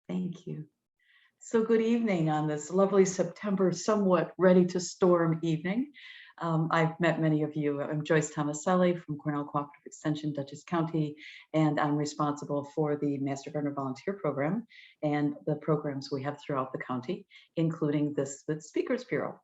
Thank you. So good evening on this lovely September, somewhat ready to storm evening. I've met many of you. I'm Joyce Tomaselli from Cornell Cooperative Extension, Dutchess County, and I'm responsible for the Master Gardener Volunteer Program and the programs we have throughout the county, including this with Speakers Bureau.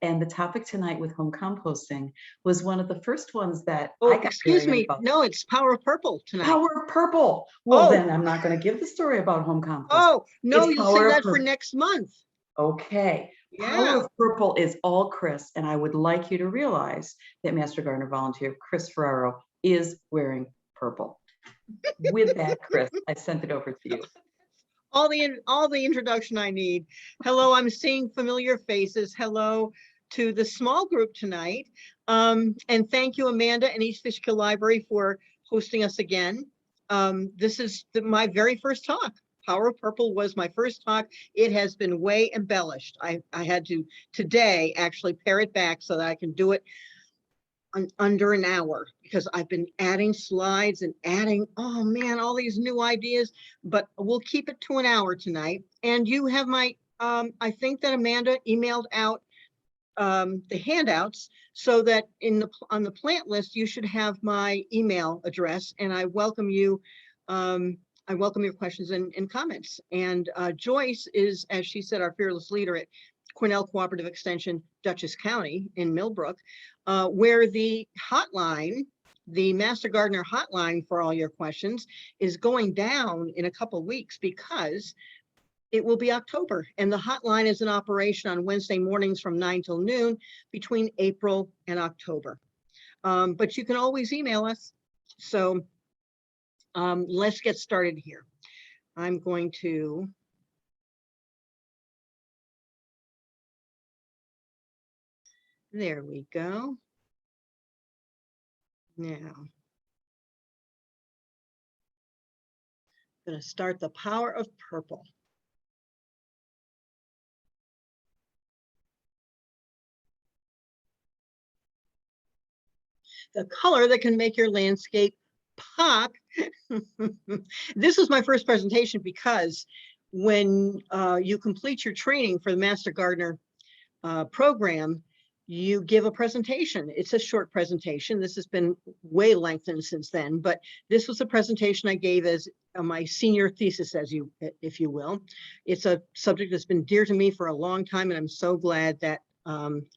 And the topic tonight with home composting was one of the first ones that I got excuse hearing me. about. No, it's Power of Purple tonight. Power of Purple. Well, then I'm not going to give the story about home composting. Oh, no, It's you'll Power say of that for Purple. next month. Okay. Power Yeah. of Purple is all Chris, and I would like you to realize that Master Gardener Volunteer Chris Ferrero is wearing purple. With that, Chris, I sent it over to you. All the introduction I need. Hello, I'm seeing familiar faces. Hello to the small group tonight. And thank you, Amanda and East Fishkill Library, for hosting us again. This is my very first talk. Power of Purple was my first talk. It has been way embellished. I had to today actually pare it back so that I can do it under an hour, because I've been adding slides and adding, oh man, all these new ideas, but we'll keep it to an hour tonight. And you have my, I think that Amanda emailed out the handouts, so that on the plant list, you should have my email address, and I welcome you. I welcome your questions and comments. And Joyce is, as she said, our fearless leader at Cornell Cooperative Extension, Dutchess County in Millbrook, where the hotline, the Master Gardener hotline for all your questions, is going down in a couple of weeks, because it will be October, and the hotline is in operation on Wednesday mornings from 9 till noon between April and October. But you can always email us. So let's get started here. I'm going to there we go. Now, I'm going to start the Power of Purple. The color that can make your landscape pop. This is my first presentation, because when you complete your training for the Master Gardener program, you give a presentation. It's a short presentation. This has been way lengthened since then, but this was a presentation I gave as my senior thesis, if you will. It's a subject that's been dear to me for a long time, and I'm so glad that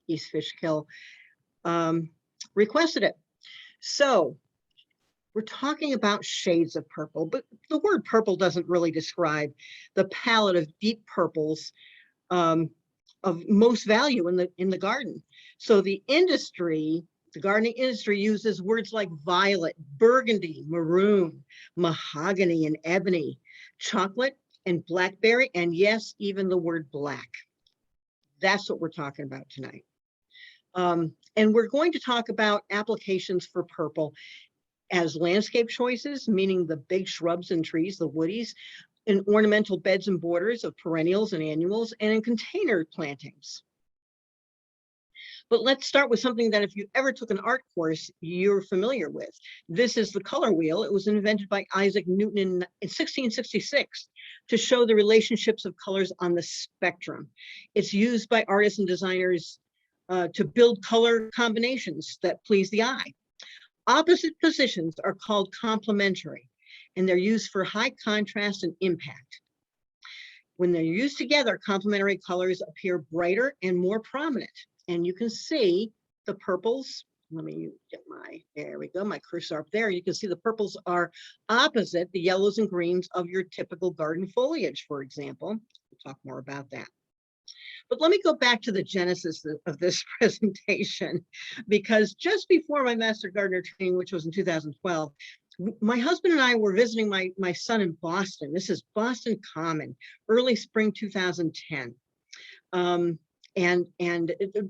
East Fishkill requested it. So we're talking about shades of purple, but the word purple doesn't really describe the palette of deep purples of most value in the garden. So the industry, the gardening industry, uses words like violet, burgundy, maroon, mahogany, and ebony, chocolate and blackberry, and yes, even the word black. That's what we're talking about tonight. And we're going to talk about applications for purple as landscape choices, meaning the big shrubs and trees, the woodies, in ornamental beds and borders of perennials and annuals, and in container plantings. But let's start with something that if you ever took an art course, you're familiar with. This is the color wheel. It was invented by Isaac Newton in 1666 to show the relationships of colors on the spectrum. It's used by artists and designers to build color combinations that please the eye. Opposite positions are called complementary, and they're used for high contrast and impact. When they're used together, complementary colors appear brighter and more prominent. And you can see the purples. Let me get there we go, my cursor up there. You can see the purples are opposite the yellows and greens of your typical garden foliage, for example. We'll talk more about that. But let me go back to the genesis of this presentation, because just before my Master Gardener training, which was in 2012, my husband and I were visiting my son in Boston. This is Boston Common, early spring 2010. And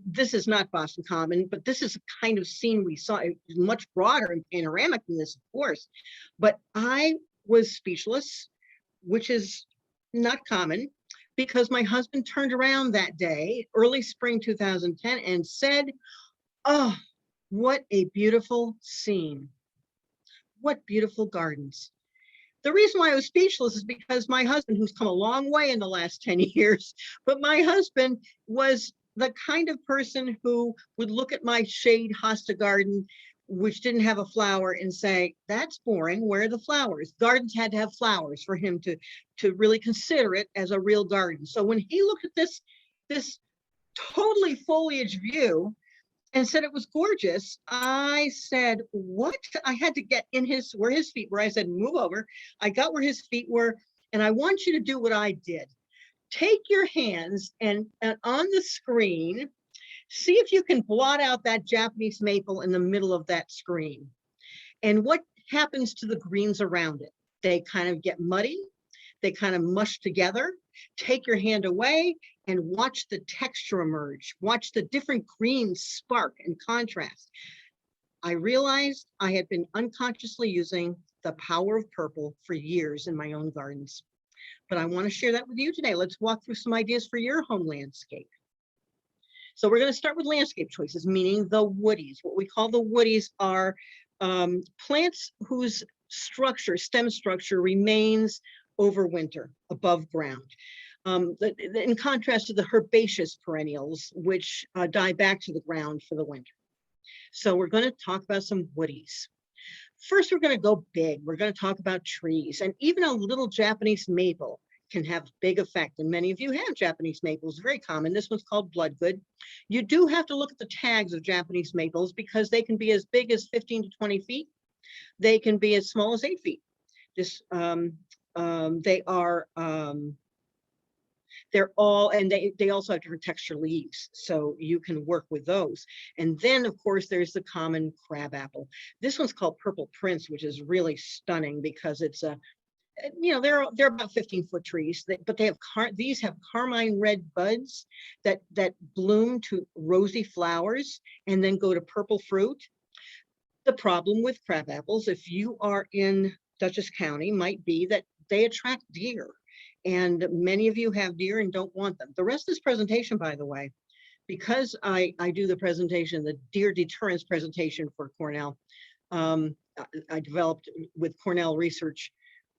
this is not Boston Common, but this is a kind of scene we saw. It was much broader and panoramic than this, of course. But I was speechless, which is not common, because my husband turned around that day, early spring 2010, and said, "Oh, what a beautiful scene. What beautiful gardens. The reason why I was speechless is because my husband, who's come a long way in the last 10 years, but my husband was the kind of person who would look at my shade hosta garden, which didn't have a flower, and say, that's boring, where are the flowers? Gardens had to have flowers for him to really consider it as a real garden. So when he looked at this totally foliage view and said it was gorgeous, I said, what? I had to get in where his feet were. I said, move over. I got where his feet were, and I want you to do what I did. Take your hands and on the screen, see if you can blot out that Japanese maple in the middle of that screen. And what happens to the greens around it? They kind of get muddy. They kind of mush together. Take your hand away and watch the texture emerge. Watch the different greens spark and contrast. I realized I had been unconsciously using the power of purple for years in my own gardens. But I want to share that with you today. Let's walk through some ideas for your home landscape. So we're going to start with landscape choices, meaning the woodies. What we call the woodies are plants whose stem structure remains over winter, above ground. In contrast to the herbaceous perennials, which die back to the ground for the winter. So we're going to talk about some woodies. First, we're going to go big. We're going to talk about trees, and even a little Japanese maple can have big effect. And many of you have Japanese maples, very common. This one's called bloodgood. You do have to look at the tags of Japanese maples because they can be as big as 15 to 20 feet. They can be as small as 8 feet. They're all, and they also have different texture leaves, so you can work with those. And then, of course, there's the common crabapple. This one's called Purple Prince, which is really stunning because it's a, they're about 15-foot trees, but these have carmine red buds that bloom to rosy flowers and then go to purple fruit. The problem with crabapples, if you are in Dutchess County, might be that they attract deer. And many of you have deer and don't want them. The rest of this presentation, by the way, because I do the presentation, the deer deterrence presentation for Cornell, I developed with Cornell Research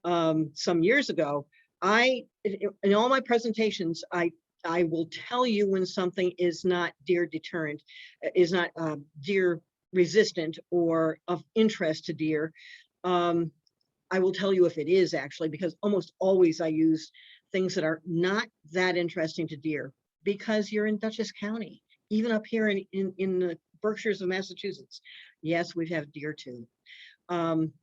some years ago. In all my presentations, I will tell you when something is not deer deterrent, is not deer resistant or of interest to deer. I will tell you if it is actually, because almost always I use things that are not that interesting to deer because you're in Dutchess County, even up here in the Berkshires of Massachusetts. Yes, we have deer too. And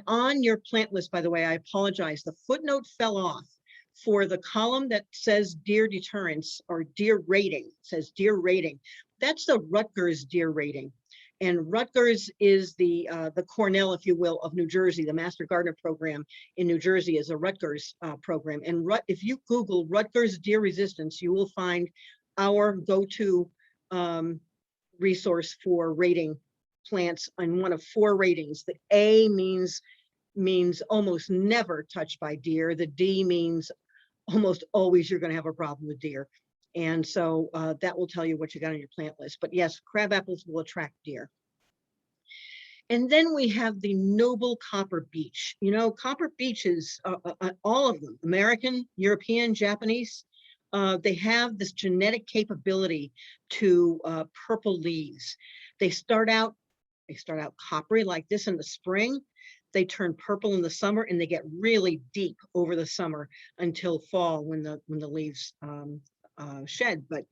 on your plant list, by the way, I apologize, the footnote fell off for the column that says deer deterrence or deer rating, says deer rating. That's the Rutgers deer rating. And Rutgers is the Cornell, if you will, of New Jersey. The Master Gardener program in New Jersey is a Rutgers program. And if you Google Rutgers deer resistance, you will find our go-to resource for rating plants on one of 4 ratings. The A means almost never touched by deer. The D means almost always you're going to have a problem with deer. And so that will tell you what you got on your plant list. But yes, crabapples will attract deer. And then we have the noble copper beech. Copper beeches, all of them, American, European, Japanese, they have this genetic capability to purple leaves. They start out coppery like this in the spring. They turn purple in the summer, and they get really deep over the summer until fall when the leaves shed. But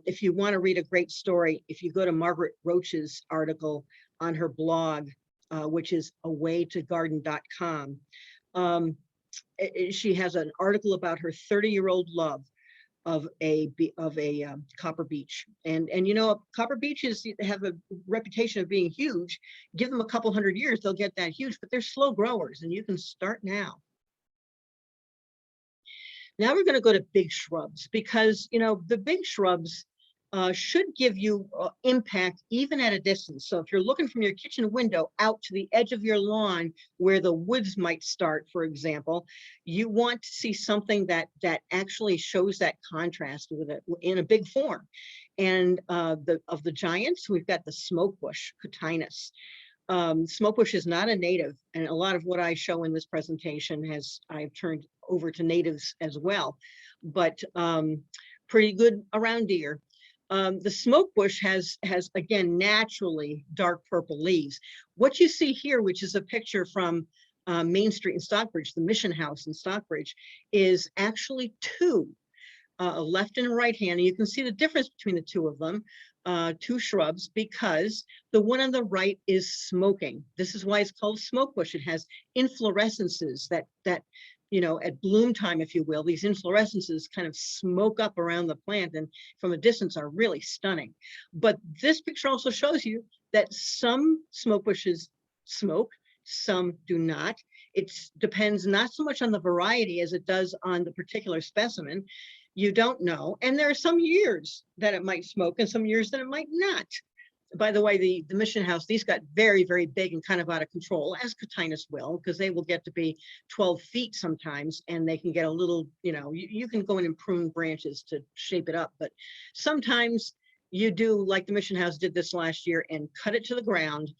if you want to read a great story, if you go to Margaret Roach's article on her blog, which is awaytogarden.com, she has an article about her 30-year-old love of a copper beech. And copper beeches have a reputation of being huge. Give them a couple hundred years, they'll get that huge, but they're slow growers, and you can start now. Now we're going to go to big shrubs, because the big shrubs should give you impact even at a distance. So if you're looking from your kitchen window out to the edge of your lawn where the woods might start, for example, you want to see something that actually shows that contrast with it in a big form. And of the giants, we've got the smoke bush, Cotinus. Smokebush is not a native, and a lot of what I show in this presentation I've turned over to natives as well, but pretty good around deer. The smokebush has again naturally dark purple leaves. What you see here, which is a picture from Main Street in Stockbridge, the Mission House in Stockbridge, is actually two, a left and a right hand. And you can see the difference between the two of them, two shrubs, because the one on the right is smoking. This is why it's called smokebush. It has inflorescences that you know, at bloom time, if you will, these inflorescences kind of smoke up around the plant and from a distance are really stunning. But this picture also shows you that some smoke bushes smoke, some do not. It depends not so much on the variety as it does on the particular specimen. You don't know. And there are some years that it might smoke and some years that it might not. By the way, the Mission House, these got very, very big and kind of out of control, as Cotinus will, because they will get to be 12 feet sometimes, and they can get a little, you know, you can go in and prune branches to shape it up. But sometimes you do, like the Mission House did this last year, and cut it to the ground.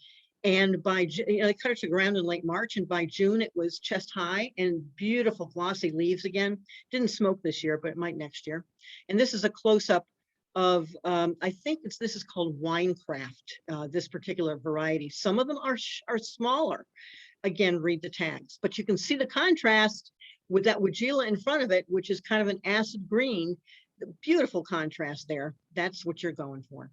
And by, you know, they cut it to the ground in late March, and by June it was chest high and beautiful glossy leaves again. Didn't smoke this year, but it might next year. And this is a close-up of, I think this is called Winecraft, this particular variety. Some of them are smaller. Again, read the tags, but you can see the contrast with that Weigela in front of it, which is kind of an acid green. The beautiful contrast there. That's what you're going for.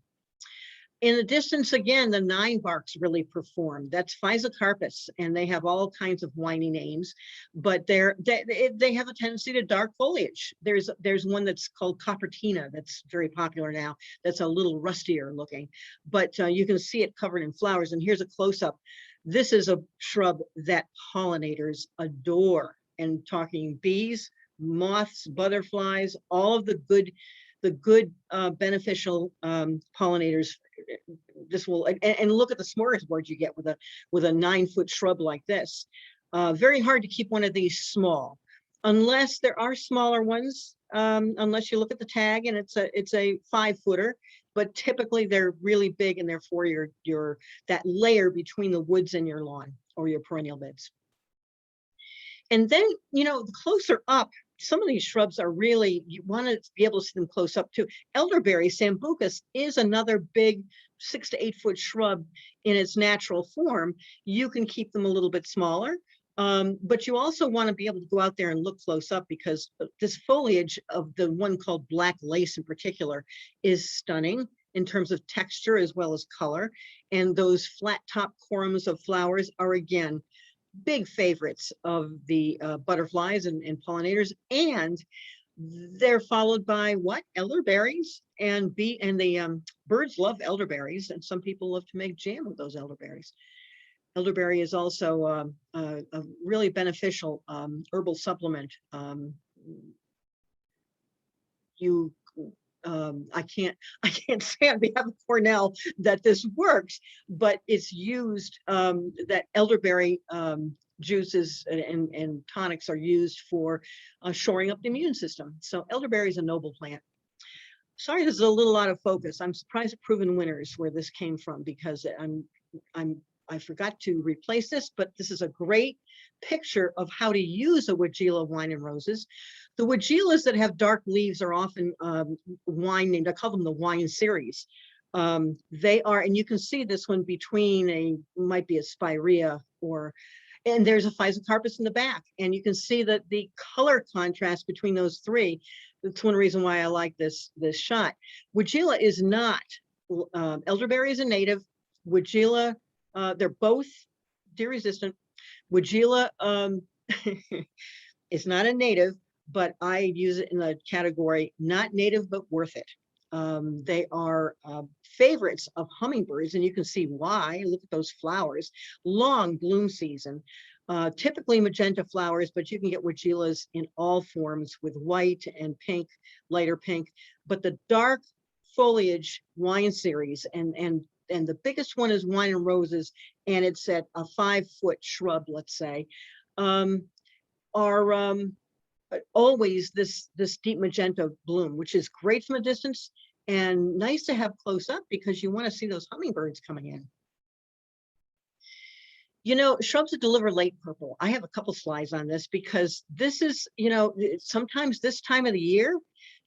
In the distance, again, the 9-barks really perform. That's Physocarpus, and they have all kinds of whiny names, but they have a tendency to dark foliage. There's one that's called Coppertina that's very popular now. That's a little rustier looking, but you can see it covered in flowers. And here's a close-up. This is a shrub that pollinators adore. And talking bees, moths, butterflies, all of the good beneficial pollinators. This will, and look at the smorgasbord you get with a 9-foot shrub like this. Very hard to keep one of these small, unless there are smaller ones. Unless you look at the tag and it's a 5-footer, but typically they're really big and they're for your that layer between the woods and your lawn or your perennial beds. And then, you know, the closer up, some of these shrubs are really, you want to be able to see them close up too. Elderberry, Sambucus, is another big 6 to 8 foot shrub in its natural form. You can keep them a little bit smaller, but you also want to be able to go out there and look close up, because this foliage of the one called Black Lace in particular is stunning in terms of texture as well as color. And those flat top corms of flowers are, again, big favorites of the butterflies and pollinators, and they're followed by what? Elderberries and the birds love elderberries, and some people love to make jam with those elderberries. Elderberry is also a really beneficial herbal supplement. I can't say on behalf of Cornell that this works, but it's used, that elderberry juices and tonics are used for shoring up the immune system. So elderberry is a noble plant. Sorry, this is a little out of focus. I'm surprised at Proven Winners where this came from, because I forgot to replace this, but this is a great picture of how to use a Weigela wine and roses. The Weigelas that have dark leaves are often wine named. I call them the wine series. They are, and you can see this one between might be a spirea, and there's a Physocarpus in the back, and you can see that the color contrast between those three. That's one reason why I like this shot. Weigela is not. Elderberry is a native. Weigela, they're both deer resistant. Weigela is not a native, but I use it in the category not native but worth it. They are favorites of hummingbirds, and you can see why. Look at those flowers, long bloom season, typically magenta flowers, but you can get Weigelas in all forms with white and pink, lighter pink. But the dark foliage wine series, and the biggest one is Wine and Roses, and it's at a 5-foot shrub, let's say, are always this deep magenta bloom, which is great from a distance and nice to have close up because you want to see those hummingbirds coming in. Shrubs that deliver late purple. I have a couple slides on this because this is, sometimes this time of the year,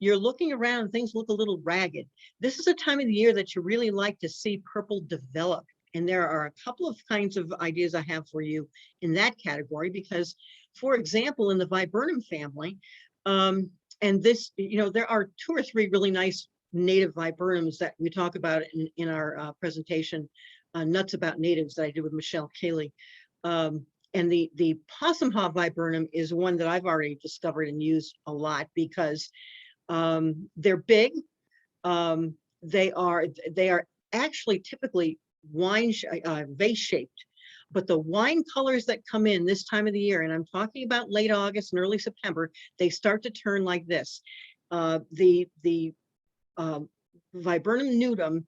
you're looking around and things look a little ragged. This is a time of the year that you really like to see purple develop. And there are a couple of kinds of ideas I have for you in that category because, for example, in the viburnum family, and this, there are 2 or 3 really nice native viburnums that we talk about in our presentation, Nuts About Natives, that I did with Michelle Cayley. And the possum haw viburnum is one that I've already discovered and used a lot because they're big. They are actually typically vase shaped, but the wine colors that come in this time of the year, and I'm talking about late August and early September, they start to turn like this. The viburnum nudum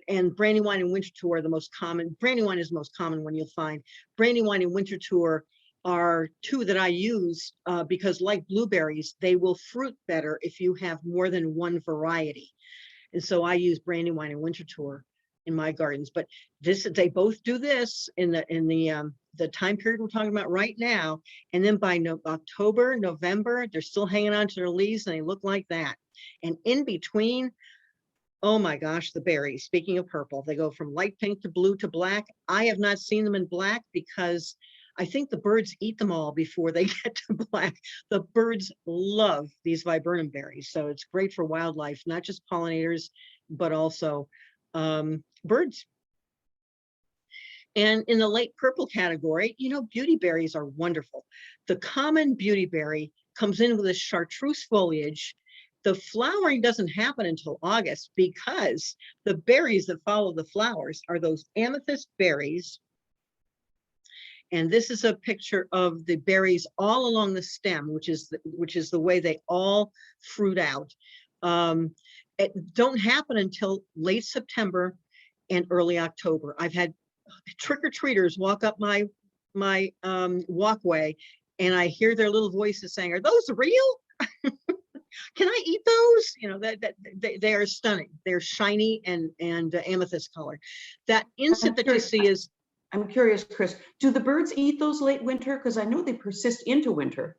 and Brandywine and Winter Tour are the most common. Brandywine is the most common one you'll find. Brandywine and Winter Tour are 2 that I use because, like blueberries, they will fruit better if you have more than 1 variety. And so I use Brandywine and Winter Tour in my gardens. But they both do this in the time period we're talking about right now. And then by October, November, they're still hanging on to their leaves and they look like that. And in between, oh my gosh, the berries. Speaking of purple, they go from light pink to blue to black. I have not seen them in black because I think the birds eat them all before they get to black. The birds love these viburnum berries. So it's great for wildlife, not just pollinators, but also birds. And in the late purple category, beauty berries are wonderful. The common beauty berry comes in with a chartreuse foliage. The flowering doesn't happen until August because the berries that follow the flowers are those amethyst berries. And this is a picture of the berries all along the stem, which is the way they all fruit out. It don't happen until late September and early October. I've had trick-or-treaters walk up my walkway, and I hear their little voices saying, "Are those real? Can I eat those?" That they are stunning. They're shiny and amethyst color. That insect that you see is. I'm curious, Chris, do the birds eat those late winter? Because I know they persist into winter.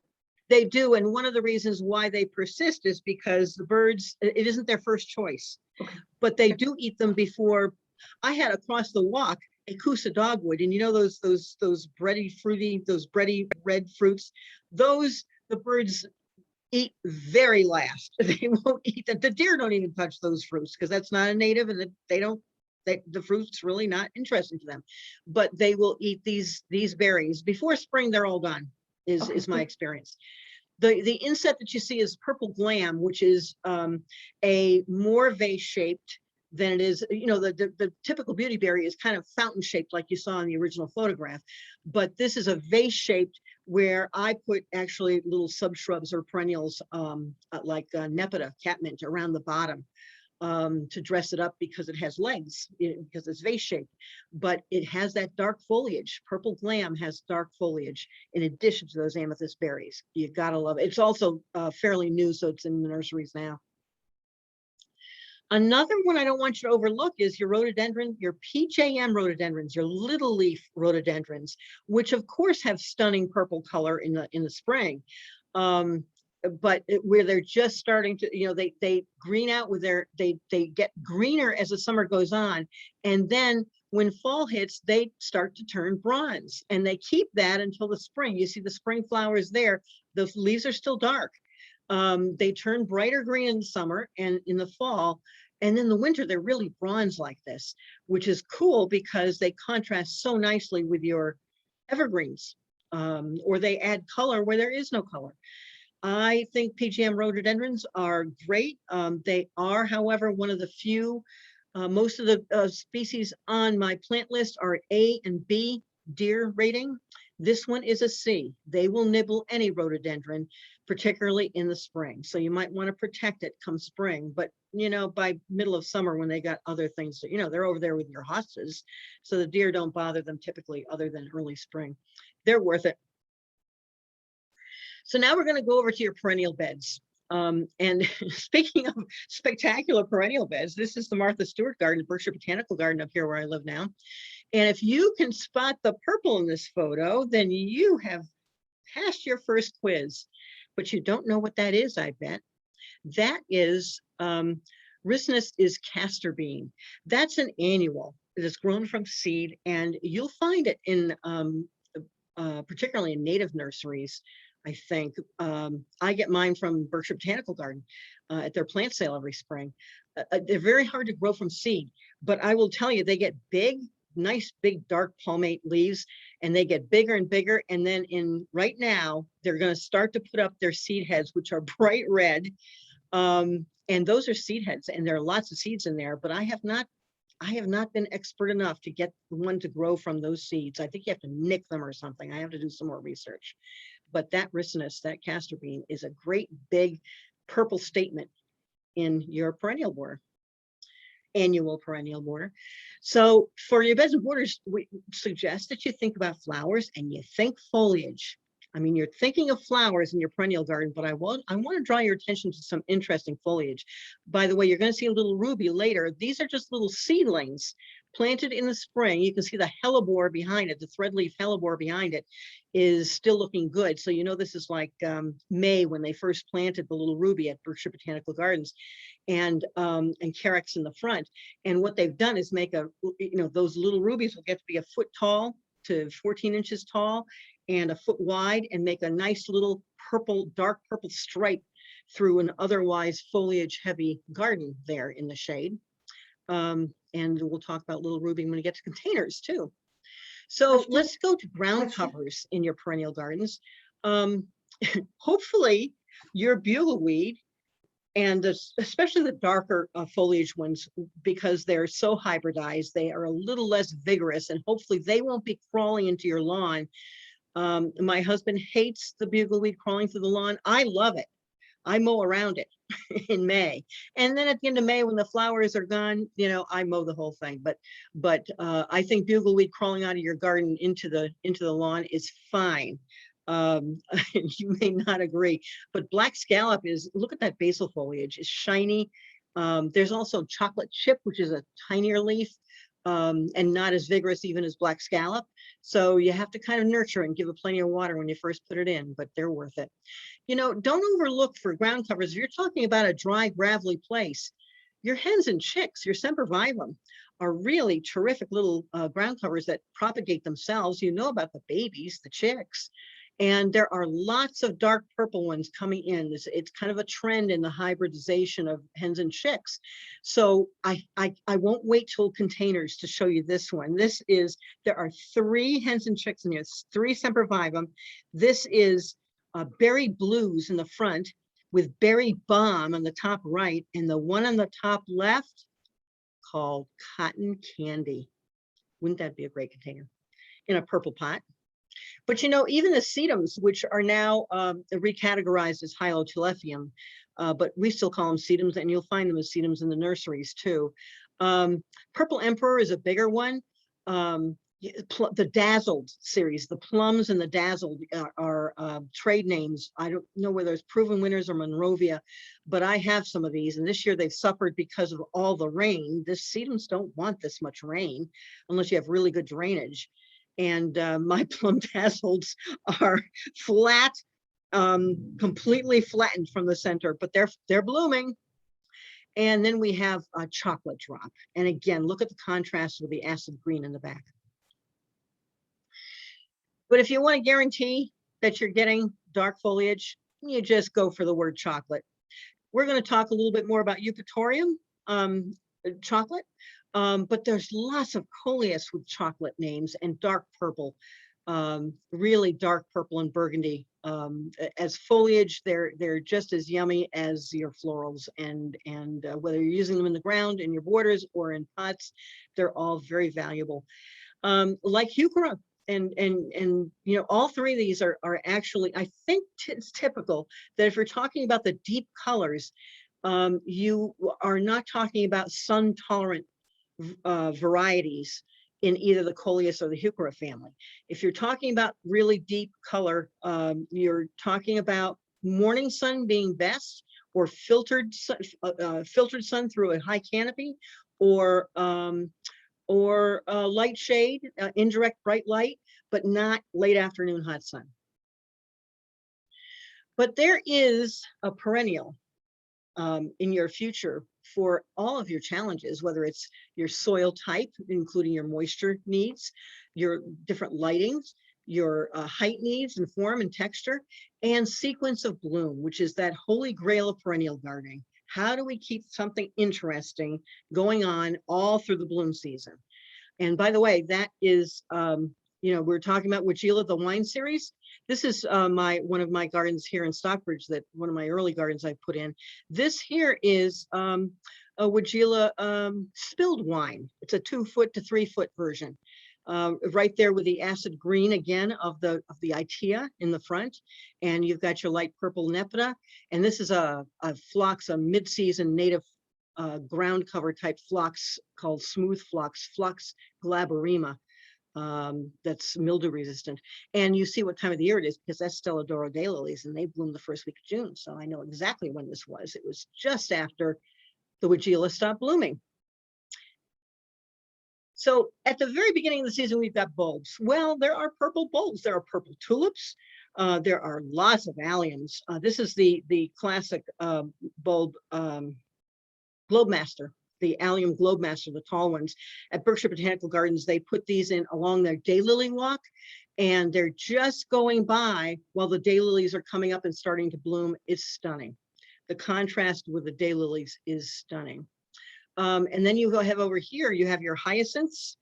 They do, and one of the reasons why they persist is because the birds, it isn't their first choice, but they do eat them before. I had across the walk a Coosa dogwood, and those bready red fruits, those the birds eat very last. They won't eat them. The deer don't even touch those fruits because that's not a native, and the fruit's really not interesting to them. But they will eat these berries before spring. They're all done. Is my experience. The insect that you see is purple glam, which is a more vase shaped than it is. The typical beauty berry is kind of fountain shaped, like you saw in the original photograph. But this is a vase shaped, where I put actually little subshrubs or perennials like Nepeta, catmint, around the bottom to dress it up because it has legs, because it's vase shaped, but it has that dark foliage. Purple glam has dark foliage in addition to those amethyst berries. You gotta love it. It's also fairly new, so it's in the nurseries now. Another one I don't want you to overlook is your rhododendron, your PJM rhododendrons, your little leaf rhododendrons, which of course have stunning purple color in the spring. But where they're just starting to, they green out with they get greener as the summer goes on. And then when fall hits, they start to turn bronze, and they keep that until the spring. You see the spring flowers there. The leaves are still dark. They turn brighter green in the summer and in the fall. And in the winter, they're really bronze like this, which is cool because they contrast so nicely with your evergreens, or they add color where there is no color. I think PGM rhododendrons are great. They are, however, one of the few, most of the species on my plant list are A and B deer rating. This one is a C. They will nibble any rhododendron, particularly in the spring. So you might want to protect it come spring, but by middle of summer when they got other things, they're over there with your hostas. So the deer don't bother them typically other than early spring. They're worth it. So now we're going to go over to your perennial beds. And speaking of spectacular perennial beds, this is the Martha Stewart Garden, Berkshire Botanical Garden up here where I live now. And if you can spot the purple in this photo, then you have passed your first quiz, but you don't know what that is, I bet. That is, Ricinus is castor bean. That's an annual. It is grown from seed, and you'll find it in, particularly in native nurseries, I think. I get mine from Berkshire Botanical Garden at their plant sale every spring. They're very hard to grow from seed, but I will tell you, they get big, nice, big, dark palmate leaves, and they get bigger and bigger. And then right now, they're going to start to put up their seed heads, which are bright red. And those are seed heads, and there are lots of seeds in there, but I have not been expert enough to get one to grow from those seeds. I think you have to nick them or something. I have to do some more research. But that Ricinus, that castor bean, is a great big purple statement in your perennial border, annual perennial border. So for your beds and borders, we suggest that you think about flowers and you think foliage. I mean, you're thinking of flowers in your perennial garden, but I want to draw your attention to some interesting foliage. By the way, you're going to see a little ruby later. These are just little seedlings planted in the spring. You can see the hellebore behind it, the threadleaf hellebore behind it is still looking good. So you know this is like May when they first planted the little ruby at Berkshire Botanical Gardens, and carex in the front. And what they've done is make those little rubies will get to be a foot tall to 14 inches tall and a foot wide, and make a nice little purple, dark purple stripe through an otherwise foliage heavy garden there in the shade. And we'll talk about little ruby when we get to containers too. So let's go to ground covers in your perennial gardens. Hopefully your bugleweed, and especially the darker foliage ones, because they're so hybridized, they are a little less vigorous, and hopefully they won't be crawling into your lawn. My husband hates the bugleweed crawling through the lawn. I love it. I mow around it in May, and then at the end of May, when the flowers are gone, I mow the whole thing. But I think bugleweed crawling out of your garden into the lawn is fine. You may not agree, but black scallop look at that basal foliage, is shiny. There's also chocolate chip, which is a tinier leaf, and not as vigorous even as black scallop. So you have to kind of nurture and give it plenty of water when you first put it in, but they're worth it. Don't overlook for ground covers. If you're talking about a dry, gravelly place, your hens and chicks, your sempervivum, are really terrific little ground covers that propagate themselves. You know about the babies, the chicks. And there are lots of dark purple ones coming in. It's kind of a trend in the hybridization of hens and chicks. So I won't wait till containers to show you this one. There are 3 hens and chicks in here, 3 sempervivum. This is berry blues in the front with berry bomb on the top right, and the one on the top left called cotton candy. Wouldn't that be a great container in a purple pot? But even the sedums, which are now recategorized as hylotulephium, but we still call them sedums, and you'll find them as sedums in the nurseries too. Purple Emperor is a bigger one. The Dazzled series, the plums and the Dazzled are trade names. I don't know whether it's Proven Winners or Monrovia, but I have some of these, and this year they've suffered because of all the rain. The sedums don't want this much rain unless you have really good drainage. And my plum dazzles are flat, completely flattened from the center, but they're blooming. And then we have a chocolate drop. And again, look at the contrast with the acid green in the back. But if you want to guarantee that you're getting dark foliage, you just go for the word chocolate. We're going to talk a little bit more about eupatorium chocolate. But there's lots of coleus with chocolate names and dark purple, really dark purple and burgundy. As foliage, they're just as yummy as your florals, and whether you're using them in the ground, in your borders, or in pots, they're all very valuable. Like heuchera, and all 3 of these are actually, I think it's typical that if you're talking about the deep colors, you are not talking about sun tolerant varieties in either the coleus or the heuchera family. If you're talking about really deep color, you're talking about morning sun being best, or filtered sun through a high canopy, or or light shade, indirect bright light, but not late afternoon hot sun. But there is a perennial in your future for all of your challenges, whether it's your soil type, including your moisture needs, your different lightings, your height needs and form and texture, and sequence of bloom, which is that holy grail of perennial gardening. How do we keep something interesting going on all through the bloom season? And by the way, that is, we're talking about Weigela, the wine series. This is one of my gardens here in Stockbridge, that one of my early gardens I put in. This here is a Weigela spilled wine. It's a 2 foot to 3 foot version. Right there with the acid green again of the Itea in the front, and you've got your light purple Nepeta, and this is a phlox, a mid-season native ground cover type phlox called smooth phlox, Phlox glaberrima, that's mildew resistant. And you see what time of the year it is, because that's Stelladoro daylilies, and they bloom the first week of June. So I know exactly when this was. It was just after the Weigela stopped blooming. So at the very beginning of the season, we've got bulbs. Well, there are purple bulbs. There are purple tulips. There are lots of alliums. This is the classic bulb, Globemaster, the allium Globemaster, the tall ones. At Berkshire Botanical Gardens, they put these in along their daylily walk, and they're just going by while the daylilies are coming up and starting to bloom. It's stunning. The contrast with the daylilies is stunning. And then you have over here, you have your hyacinths,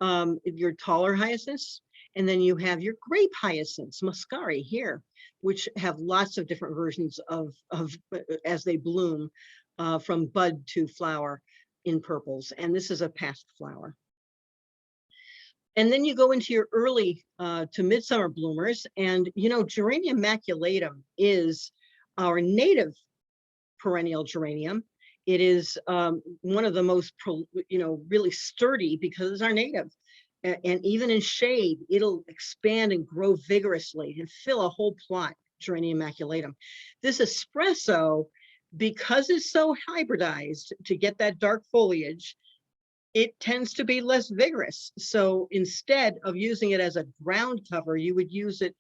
your taller hyacinths, and then you have your grape hyacinths, muscari here, which have lots of different versions of as they bloom, from bud to flower in purples. And this is a past flower. And then you go into your early to midsummer bloomers, and Geranium maculatum is our native perennial geranium. It is one of the most, really sturdy because it's our native. And even in shade, it'll expand and grow vigorously and fill a whole plot, Geranium maculatum. This espresso, because it's so hybridized to get that dark foliage, it tends to be less vigorous. So instead of using it as a ground cover, you would use it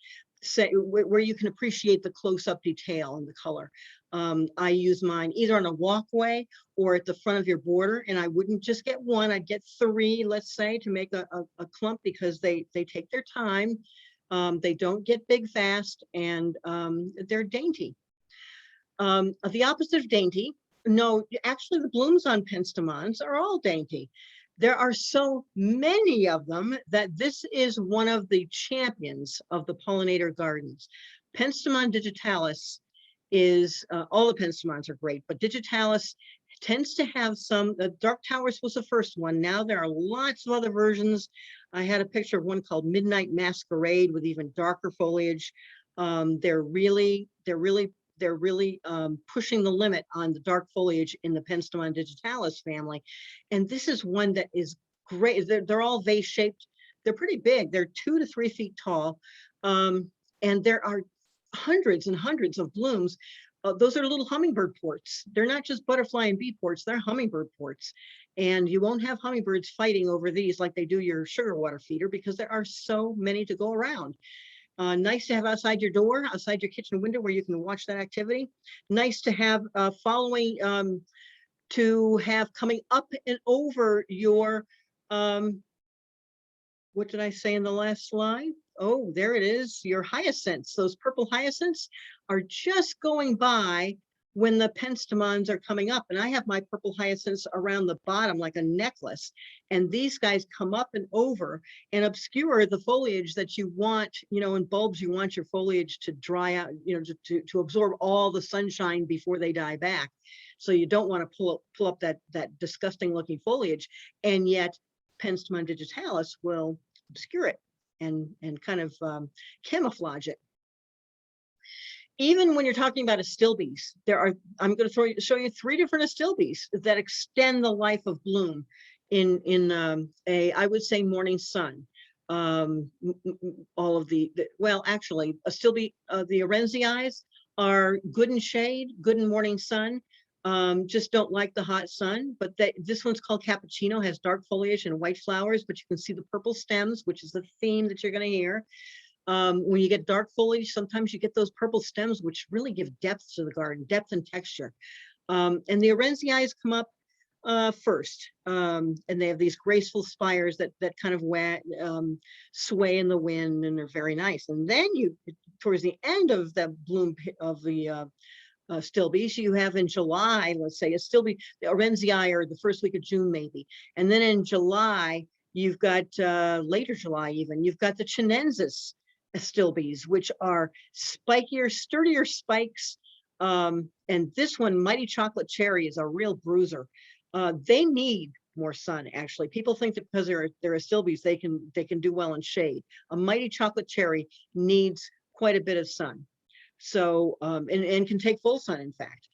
where you can appreciate the close-up detail and the color. I use mine either on a walkway or at the front of your border, and I wouldn't just get one, I'd get 3, let's say, to make a clump, because they take their time. They don't get big fast, and they're dainty. The opposite of dainty, no, actually the blooms on penstemons are all dainty. There are so many of them that this is one of the champions of the pollinator gardens. Penstemon digitalis is, all the penstemons are great, but digitalis tends to have some, Dark Towers was the first one. Now there are lots of other versions. I had a picture of one called Midnight Masquerade with even darker foliage. They're really pushing the limit on the dark foliage in the Penstemon digitalis family. And this is one that is great. They're all vase shaped. They're pretty big. They're 2 to 3 feet tall. And there are hundreds and hundreds of blooms. Those are little hummingbird ports. They're not just butterfly and bee ports, they're hummingbird ports. And you won't have hummingbirds fighting over these like they do your sugar water feeder, because there are so many to go around. Nice to have outside your door, outside your kitchen window, where you can watch that activity. Nice to have following, to have coming up and over your, what did I say in the last slide? Oh, there it is, your hyacinths. Those purple hyacinths are just going by when the penstemons are coming up. And I have my purple hyacinths around the bottom like a necklace. And these guys come up and over and obscure the foliage that you want, in bulbs, you want your foliage to dry out, to absorb all the sunshine before they die back. So you don't want to pull up that disgusting looking foliage. And yet Penstemon digitalis will obscure it and kind of camouflage it. Even when you're talking about astilbes, I'm going to show you 3 different astilbes that extend the life of bloom in I would say morning sun. All of well, actually, astilbe, the Orenzii are good in shade, good in morning sun. just don't like the hot sun, but this one's called Cappuccino, has dark foliage and white flowers, but you can see the purple stems, which is the theme that you're going to hear. When you get dark foliage, sometimes you get those purple stems, which really give depth to the garden, depth and texture. And the Orenziis come up first, and they have these graceful spires that kind of sway in the wind, and they're very nice. And then towards the end of the bloom of the stilbes, you have in July, let's say, a stilbe, the Orenzii, or the first week of June maybe, and then in July you've got later July even, you've got the Chinensis stilbes, which are spikier, sturdier spikes. And this one, Mighty Chocolate Cherry, is a real bruiser. They need more sun, actually. People think that because they're stilbes, they can do well in shade. A Mighty Chocolate Cherry needs quite a bit of sun. So, and can take full sun, in fact.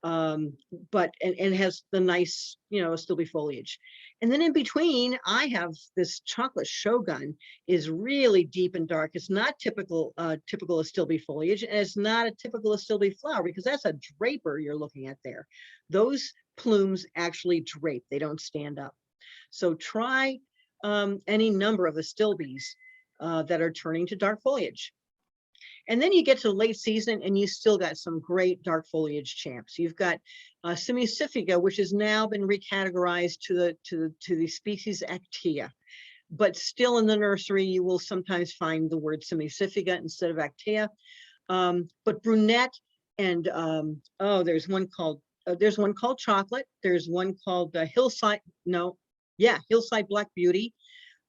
But has the nice, stilbe foliage. And then in between, I have this chocolate shogun, is really deep and dark. It's not typical of stilbe foliage, and it's not a typical of stilbe flower, because that's a draper you're looking at there. Those plumes actually drape, they don't stand up. So try any number of astilbes that are turning to dark foliage. And then you get to late season and you still got some great dark foliage champs. You've got Simiusifica, which has now been recategorized to the species Actea. But still in the nursery, you will sometimes find the word Simiusifica instead of Actea. But brunette and there's one called Chocolate. There's one called Hillside Black Beauty.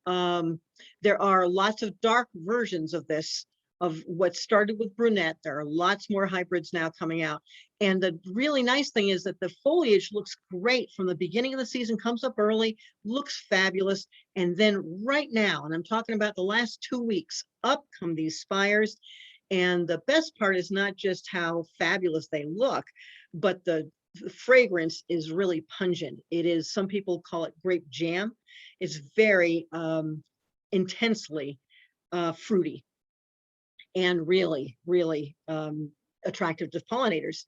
There are lots of dark versions of this, of what started with brunette. There are lots more hybrids now coming out. And the really nice thing is that the foliage looks great from the beginning of the season, comes up early, looks fabulous. And then right now, and I'm talking about the last 2 weeks, up come these spires. And the best part is not just how fabulous they look, but the fragrance is really pungent. It is, some people call it grape jam. It's very intensely fruity, and really, really attractive to pollinators.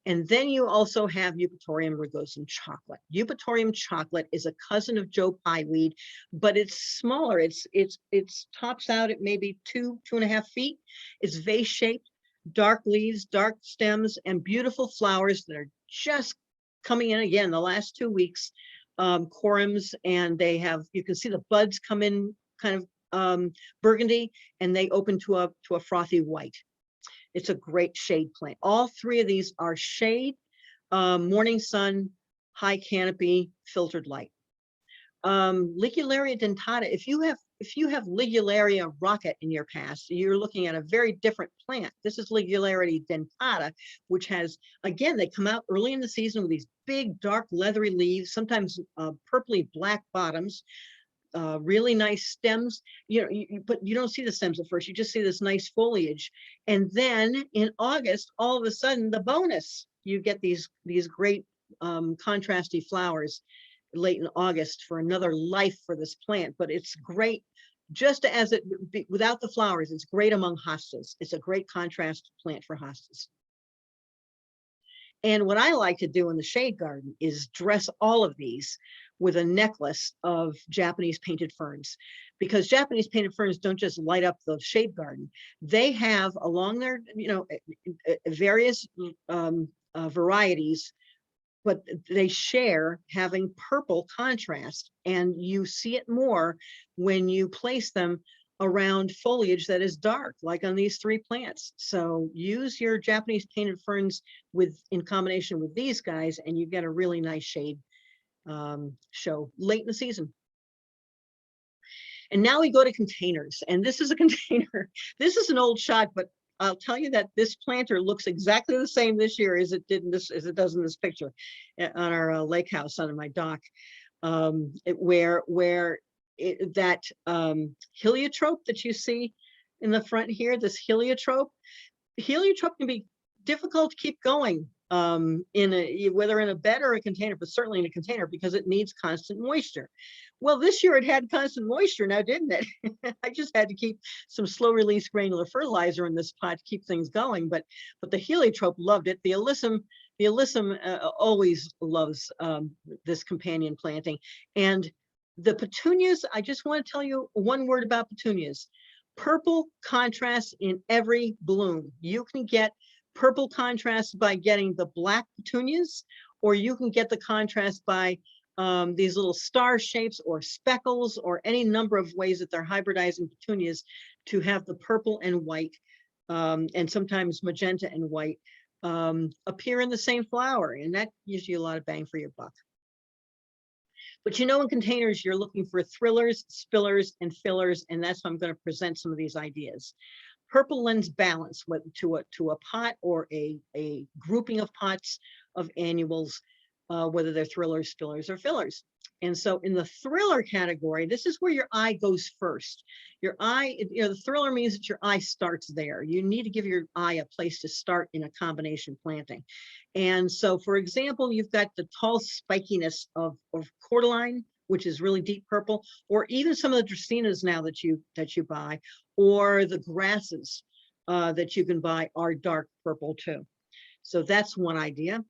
And then you also have Eupatorium rugosum chocolate. Eupatorium chocolate is a cousin of Joe Pyeweed, but it's smaller. It's tops out at maybe 2.5 feet. It's vase-shaped, dark leaves, dark stems, and beautiful flowers that are just coming in again the last 2 weeks. Corums, and they have, you can see the buds come in kind of burgundy, and they open to a frothy white. It's a great shade plant. All three of these are shade, morning sun, high canopy, filtered light. Ligularia dentata, if you have Ligularia rocket in your past, you're looking at a very different plant. This is Ligularia dentata, which has, again, they come out early in the season with these big, dark, leathery leaves, sometimes purpley black bottoms. Really nice stems, but you don't see the stems at first. You just see this nice foliage. And then in August, all of a sudden, the bonus, you get these great contrasty flowers late in August for another life for this plant. But it's great just as without the flowers. It's great among hostas. It's a great contrast plant for hostas. And what I like to do in the shade garden is dress all of these with a necklace of Japanese painted ferns, because Japanese painted ferns don't just light up the shade garden. They have along their, various varieties, but they share having purple contrast, and you see it more when you place them around foliage that is dark, like on these three plants. So use your Japanese painted ferns in combination with these guys, and you get a really nice shade show late in the season. And now we go to containers, and this is a container. This is an old shot, but I'll tell you that this planter looks exactly the same this year as it does in this picture on our lake house under my dock, that heliotrope that you see in the front here, this heliotrope can be difficult to keep going whether in a bed or a container, but certainly in a container, because it needs constant moisture. Well, this year it had constant moisture now, didn't it? I just had to keep some slow release granular fertilizer in this pot to keep things going, but the heliotrope loved it. The alyssum always loves this companion planting. And the petunias, I just want to tell you one word about petunias. Purple contrast in every bloom. You can get purple contrast by getting the black petunias, or you can get the contrast by these little star shapes or speckles, or any number of ways that they're hybridizing petunias to have the purple and white, and sometimes magenta and white appear in the same flower. And that gives you a lot of bang for your buck. But you know, in containers, you're looking for thrillers, spillers, and fillers, and that's how I'm going to present some of these ideas. Purple lends balance to a pot or a grouping of pots of annuals, whether they're thrillers, spillers, or fillers. And so in the thriller category, this is where your eye goes first. Your eye, the thriller means that your eye starts there. You need to give your eye a place to start in a combination planting. And so, for example, you've got the tall spikiness of cordyline, which is really deep purple, or even some of the dracaenas now that you buy, or the grasses that you can buy are dark purple too. So that's one idea.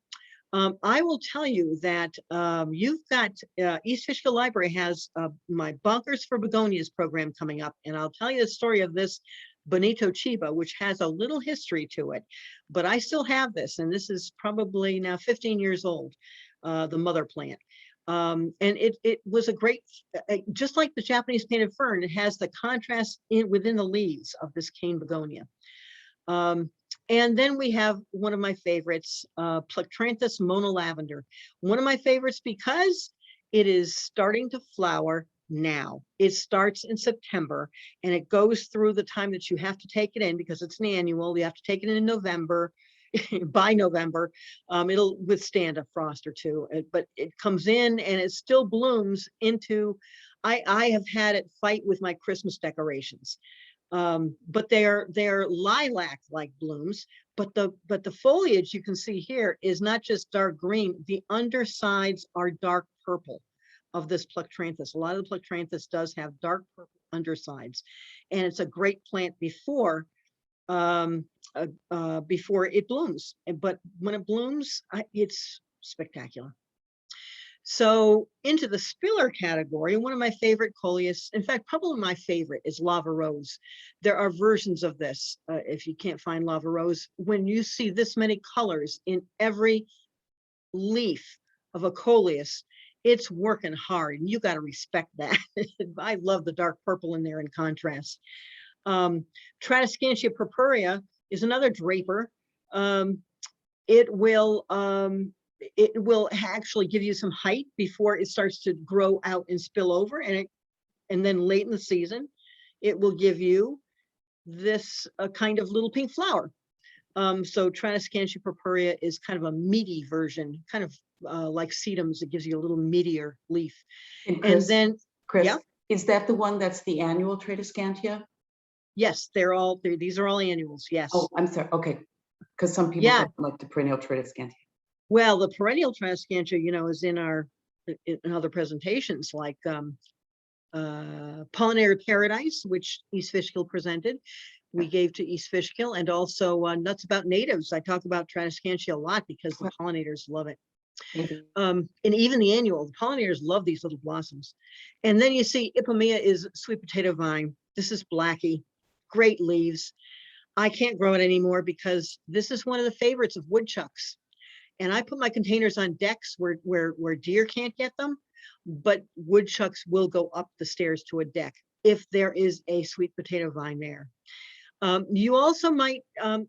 I will tell you that you've got East Fishkill Library has my Bunkers for Begonias program coming up, and I'll tell you the story of this Bonito Chiba, which has a little history to it, but I still have this, and this is probably now 15 years old, the mother plant. And it was a great, just like the Japanese painted fern, it has the contrast within the leaves of this cane begonia. And then we have one of my favorites, Plectranthus monolavender. One of my favorites because it is starting to flower now. It starts in September and it goes through the time that you have to take it in, because it's an annual. You have to take it in November. By November, it'll withstand a frost or two, but it comes in and it still blooms into, I have had it fight with my Christmas decorations. But they're lilac-like blooms, but the foliage you can see here is not just dark green. The undersides are dark purple of this Plectranthus. A lot of the Plectranthus does have dark purple undersides, and it's a great plant before it blooms. But when it blooms, it's spectacular. So into the spiller category, one of my favorite coleus, in fact, probably my favorite, is lava rose. There are versions of this. If you can't find lava rose, when you see this many colors in every leaf of a coleus, it's working hard, and you got to respect that. I love the dark purple in there in contrast. Tradescantia purpurea is another draper. It will actually give you some height before it starts to grow out and spill over, and then late in the season, it will give you this kind of little pink flower. So Tradescantia purpurea is kind of a meaty version, kind of like sedums. It gives you a little meatier leaf. And Chris, then, Chris, yeah, is that the one that's the annual Tradescantia? yes, these are all annuals. Yes. Oh, I'm sorry. Okay, because some people don't like the perennial Tradescantia. Well, the perennial Tradescantia, is in other presentations, like Pollinator Paradise, which East Fishkill presented. We gave to East Fishkill, and also Nuts About Natives. I talk about Tradescantia a lot because the pollinators love it. And even the annual, the pollinators love these little blossoms. And then you see Ipomoea is sweet potato vine. This is Blackie, great leaves. I can't grow it anymore because this is one of the favorites of woodchucks. And I put my containers on decks where deer can't get them, but woodchucks will go up the stairs to a deck if there is a sweet potato vine there. You also might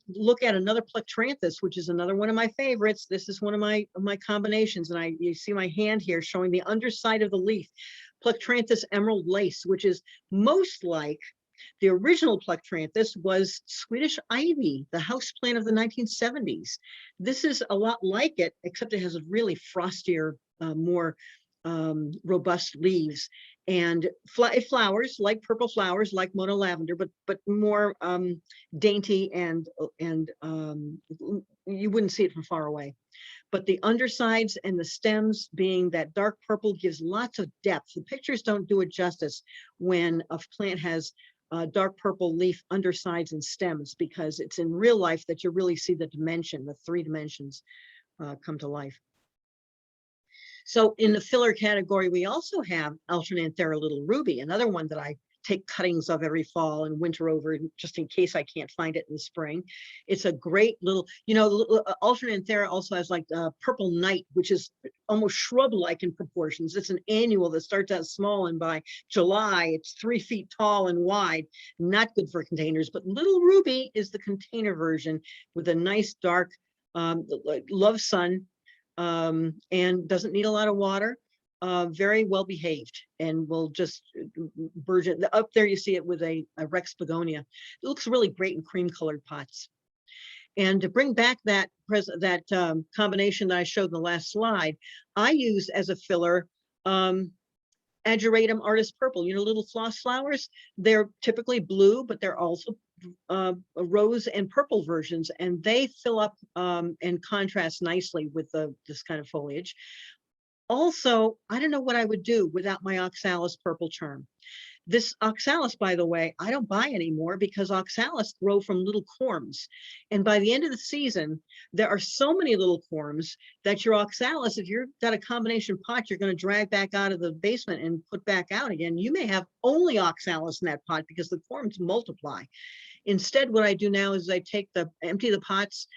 look at another Plectranthus, which is another one of my favorites. This is one of my combinations, and you see my hand here showing the underside of the leaf. Plectranthus emerald lace, which is most like the original Plectranthus was Swedish ivy, the house plant of the 1970s. This is a lot like it, except it has a really frostier, more robust leaves, and it flowers like purple flowers, like Mona lavender, but more dainty, and you wouldn't see it from far away. But the undersides and the stems being that dark purple gives lots of depth. The pictures don't do it justice when a plant has dark purple leaf undersides and stems, because it's in real life that you really see the dimension, the 3 dimensions come to life. So in the filler category, we also have Alternanthera Little Ruby, another one that I take cuttings of every fall and winter over, just in case I can't find it in the spring. It's a great little, Alternanthera also has like Purple Night, which is almost shrub-like in proportions. It's an annual that starts out small, and by July, it's 3 feet tall and wide. Not good for containers, but Little Ruby is the container version with a nice dark, love sun, and doesn't need a lot of water. Very well behaved, and will just burgeon. Up there you see it with a Rex begonia. It looks really great in cream colored pots. And to bring back that combination that I showed in the last slide, I use as a filler Ageratum artist purple, little floss flowers. They're typically blue, but they're also rose and purple versions, and they fill up and contrast nicely with this kind of foliage. Also, I don't know what I would do without my oxalis purple charm. This oxalis, by the way, I don't buy anymore, because oxalis grow from little corms. And by the end of the season, there are so many little corms that your oxalis, if you've got a combination pot you're going to drag back out of the basement and put back out again, you may have only oxalis in that pot because the corms multiply. Instead, what I do now is I empty the pots,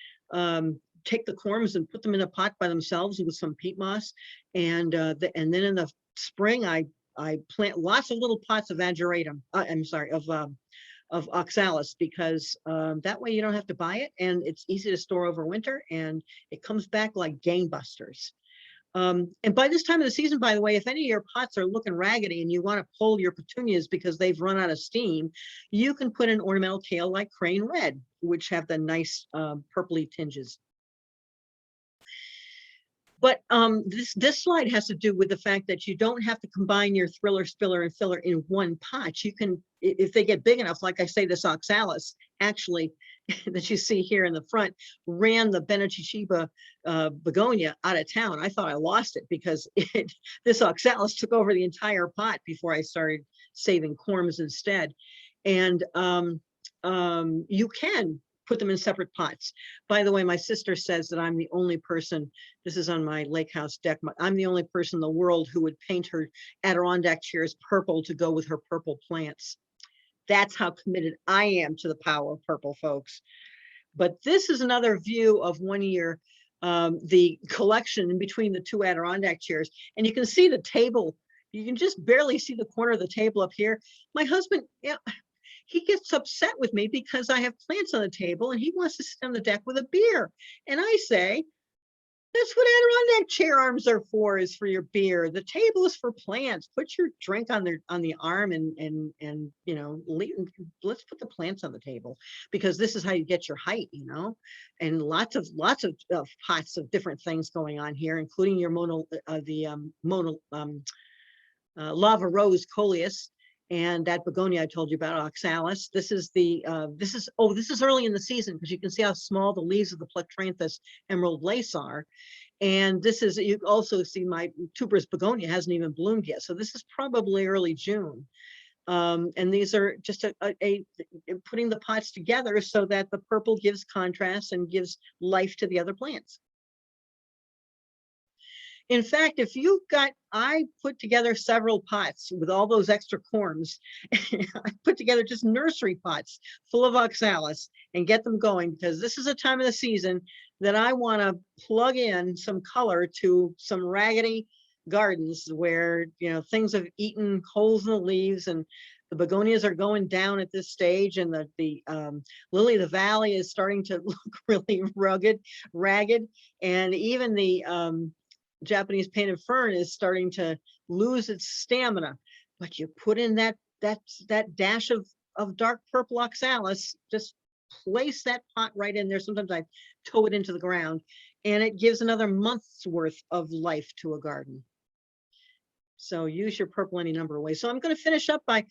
take the corms and put them in a pot by themselves with some peat moss, and then in the spring I plant lots of little pots of ageratum. Of oxalis, because that way you don't have to buy it, and it's easy to store over winter, and it comes back like gangbusters. And by this time of the season, by the way, if any of your pots are looking raggedy and you want to pull your petunias because they've run out of steam, you can put an ornamental kale like Crane Red, which have the nice purpley tinges. But this slide has to do with the fact that you don't have to combine your thriller, spiller, and filler in one pot. You can, if they get big enough, like I say, this oxalis actually that you see here in the front ran the Benechichiba begonia out of town. I thought I lost it because this oxalis took over the entire pot before I started saving corms instead. And you can put them in separate pots. By the way, my sister says that I'm the only person, this is on my lake house deck, I'm the only person in the world who would paint her Adirondack chairs purple to go with her purple plants. That's how committed I am to the power of purple, folks. But this is another view of one year, the collection in between the 2 Adirondack chairs. And you can see the table. You can just barely see the corner of the table up here. My husband, he gets upset with me because I have plants on the table and he wants to sit on the deck with a beer. And I say, that's what Adirondack chair arms are for, is for your beer. The table is for plants. Put your drink on the arm and let's put the plants on the table, because this is how you get your height, and lots of pots of different things going on here, including your lava rose coleus. And that begonia I told you about, oxalis. This is early in the season, because you can see how small the leaves of the Plectranthus emerald lace are. And this is, you also see my tuberous begonia hasn't even bloomed yet. So this is probably early June. And these are just putting the pots together so that the purple gives contrast and gives life to the other plants. In fact, I put together several pots with all those extra corms. I put together just nursery pots full of oxalis and get them going, because this is a time of the season that I want to plug in some color to some raggedy gardens where, things have eaten holes in the leaves, and the begonias are going down at this stage, and the lily of the valley is starting to look really ragged, and even the Japanese painted fern is starting to lose its stamina. But you put in that dash of dark purple oxalis, just place that pot right in there. Sometimes I tow it into the ground, and it gives another month's worth of life to a garden. So use your purple any number of ways. So I'm going to finish up by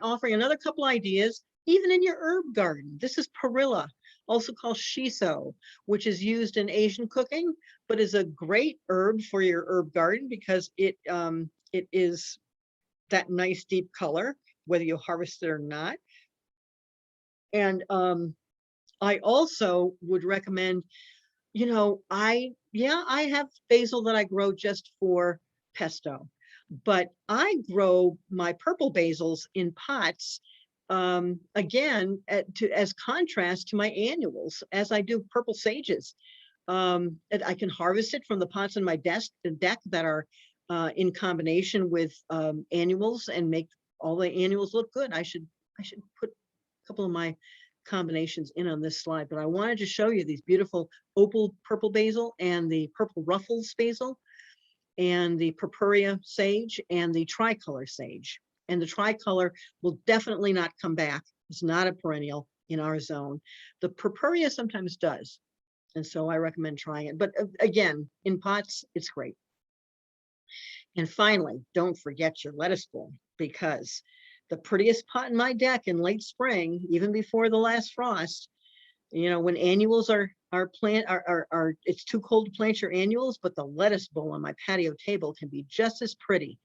offering another couple ideas, even in your herb garden. This is perilla, also called shiso, which is used in Asian cooking, but is a great herb for your herb garden because it is that nice deep color, whether you harvest it or not. And I also would recommend, you know, I have basil that I grow just for pesto, but I grow my purple basils in pots, again, as contrast to my annuals, as I do purple sages. And I can harvest it from the pots on my deck that are in combination with annuals and make all the annuals look good. I should put a couple of my combinations in on this slide, but I wanted to show you these beautiful opal purple basil and the purple ruffles basil and the purpurea sage and the tricolor sage. And the tricolor will definitely not come back. It's not a perennial in our zone. The purpurea sometimes does. And so I recommend trying it. But again, in pots, it's great. And finally, don't forget your lettuce bulb, because the prettiest pot in my deck in late spring, even before the last frost, you know, when annuals are it's too cold to plant your annuals, but the lettuce bowl on my patio table can be just as pretty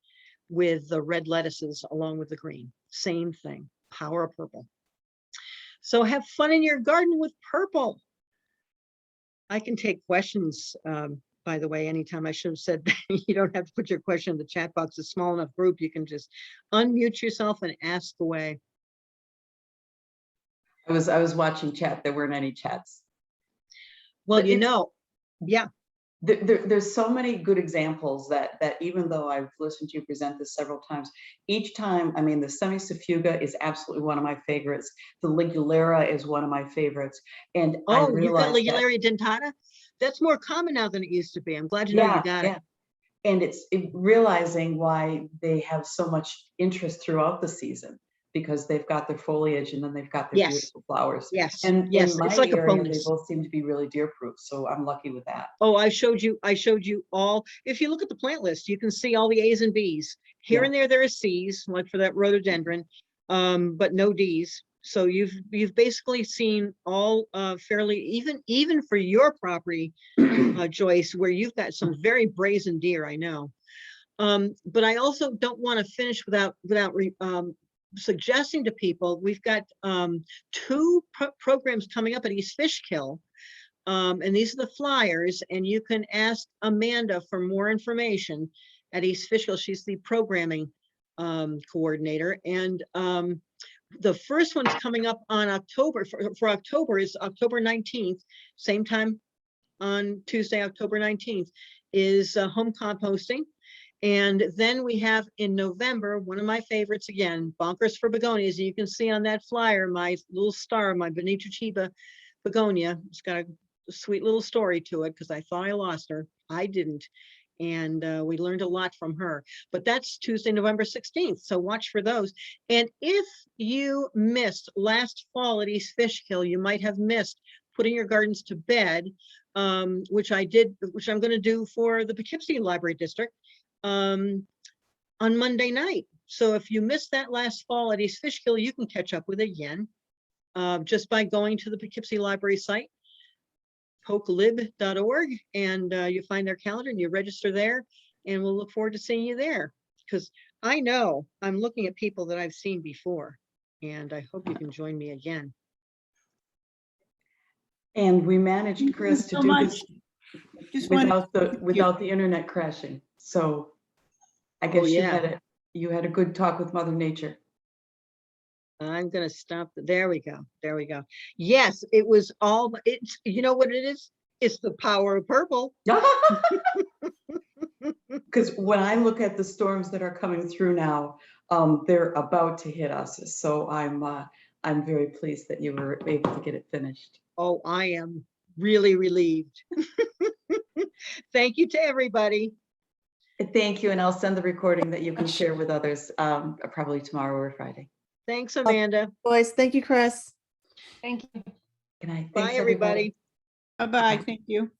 with the red lettuces along with the green. Same thing, power of purple. So have fun in your garden with purple. I can take questions, by the way, anytime. I should have said you don't have to put your question in the chat box. It's a small enough group. You can just unmute yourself and ask away. I was watching chat. There weren't any chats. Well, But you know, yeah. There's so many good examples that even though I've listened to you present this several times, each time, I mean, the semi-suffuga is absolutely one of my favorites. The ligulera is one of my favorites. And I Oh, you got realized that, Ligularia dentata? That's more common now than it used to be. I'm glad to know you got it. And it's realizing why they have so much interest throughout the season, because they've got their foliage and then they've got their Yes. beautiful flowers. Yes. And yes, in my it's like a area, they bonus. both seem to be really deer proof. So I'm lucky with that. Oh, I showed you all. If you look at the plant list, you can see all the A's and B's. Here and there are C's, like for that rhododendron, but no D's. So you've basically seen all fairly even for your property, Joyce, where you've got some very brazen deer, I know. But I also don't want to finish without suggesting to people, we've got 2 programs coming up at East Fishkill. And these are the flyers, and you can ask Amanda for more information at East Fishkill. She's the programming coordinator. And the first one's coming up on October, for October is October 19th, same time on Tuesday, October 19th, is home composting. And then we have in November, one of my favorites again, Bonkers for Begonias. And you can see on that flyer, my little star, my Benito Chiba begonia. It's got a sweet little story to it because I thought I lost her. I didn't. And we learned a lot from her. But that's Tuesday, November 16th. So watch for those. And if you missed last fall at East Fishkill, you might have missed putting your gardens to bed, which I did, which I'm going to do for the Poughkeepsie Library District on Monday night. So if you missed that last fall at East Fishkill, you can catch up with it again just by going to the Poughkeepsie Library site, pokelib.org, and you find their calendar and you register there, and we'll look forward to seeing you there, because I know I'm looking at people that I've seen before, and I hope you can join me again. And we managed, Chris, to do this without the internet crashing. So I guess you had a good talk with Mother Nature. I'm going to stop. There we go. There we go. Yes, it was all, it's, you know what it is? It's the power of purple. Because when I look at the storms that are coming through now, they're about to hit us. So I'm very pleased that you were able to get it finished. Oh, I am really relieved. Thank you to everybody. Thank you. And I'll send the recording that you can share with others probably tomorrow or Friday. Thanks, Amanda. Boys, thank you, Chris. Thank you. Good night. Bye, everybody. Bye-bye. Thank you.